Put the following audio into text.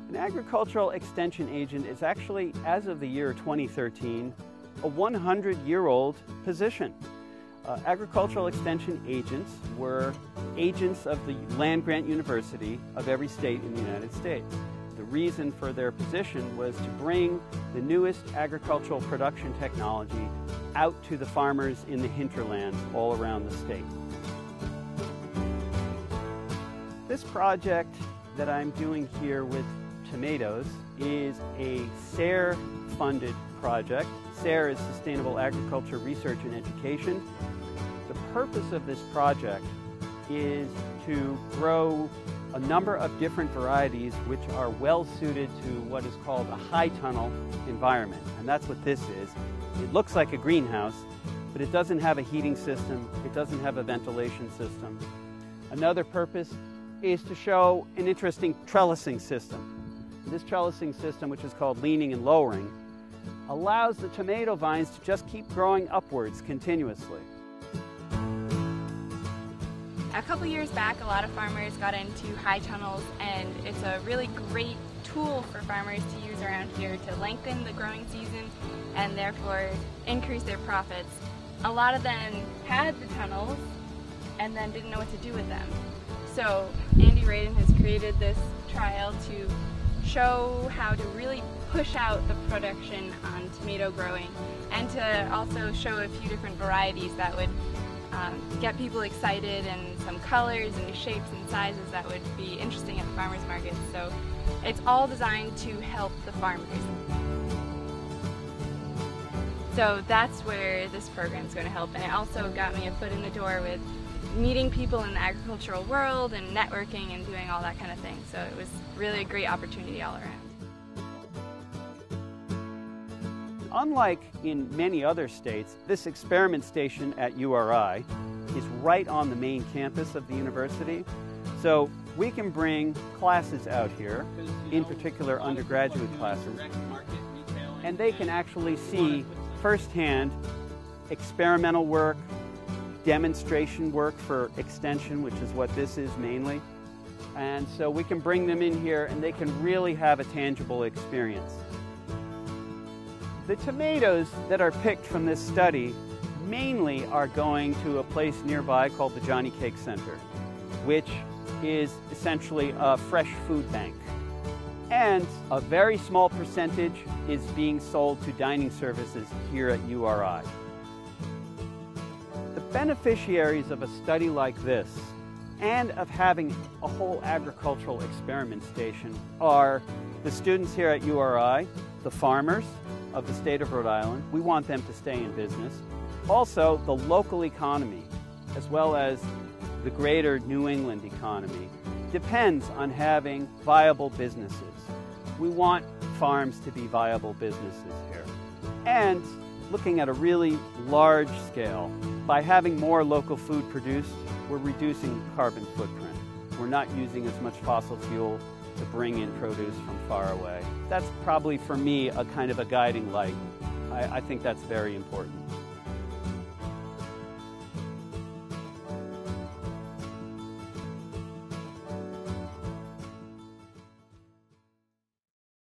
An agricultural extension agent is actually, as of the year 2013, a 100-year-old position. Agricultural extension agents were agents of the land-grant university of every state in the United States. The reason for their position was to bring the newest agricultural production technology out to the farmers in the hinterlands all around the state. This project that I'm doing here with tomatoes is a SARE-funded project. SARE is Sustainable Agriculture Research and Education. The purpose of this project is to grow a number of different varieties which are well suited to what is called a high tunnel environment. And that's what this is. It looks like a greenhouse, but it doesn't have a heating system. It doesn't have a ventilation system. Another purpose is to show an interesting trellising system. This trellising system, which is called leaning and lowering, allows the tomato vines to just keep growing upwards continuously. A couple years back, a lot of farmers got into high tunnels, and it's a really great tool for farmers to use around here to lengthen the growing season and therefore increase their profits. A lot of them had the tunnels and then didn't know what to do with them. So Andy Radin has created this trial to show how to really push out the production on tomato growing, and to also show a few different varieties that would get people excited, and some colors and shapes and sizes that would be interesting at the farmers market. So it's all designed to help the farmers. So that's where this program is going to help, and it also got me a foot in the door with meeting people in the agricultural world and networking and doing all that kind of thing. So it was really a great opportunity all around. Unlike in many other states, this experiment station at URI is right on the main campus of the university. So we can bring classes out here, in particular undergraduate classes, and they can actually see firsthand experimental work, demonstration work for extension, which is what this is mainly. And so we can bring them in here and they can really have a tangible experience. The tomatoes that are picked from this study mainly are going to a place nearby called the Johnny Cake Center, which is essentially a fresh food bank. And a very small percentage is being sold to dining services here at URI. The beneficiaries of a study like this, and of having a whole agricultural experiment station, are the students here at URI, the farmers of the state of Rhode Island. We want them to stay in business. Also, the local economy, as well as the greater New England economy, depends on having viable businesses. We want farms to be viable businesses here. And looking at a really large scale, by having more local food produced, we're reducing carbon footprint. We're not using as much fossil fuel to bring in produce from far away. That's probably, for me, a kind of a guiding light. I think that's very important.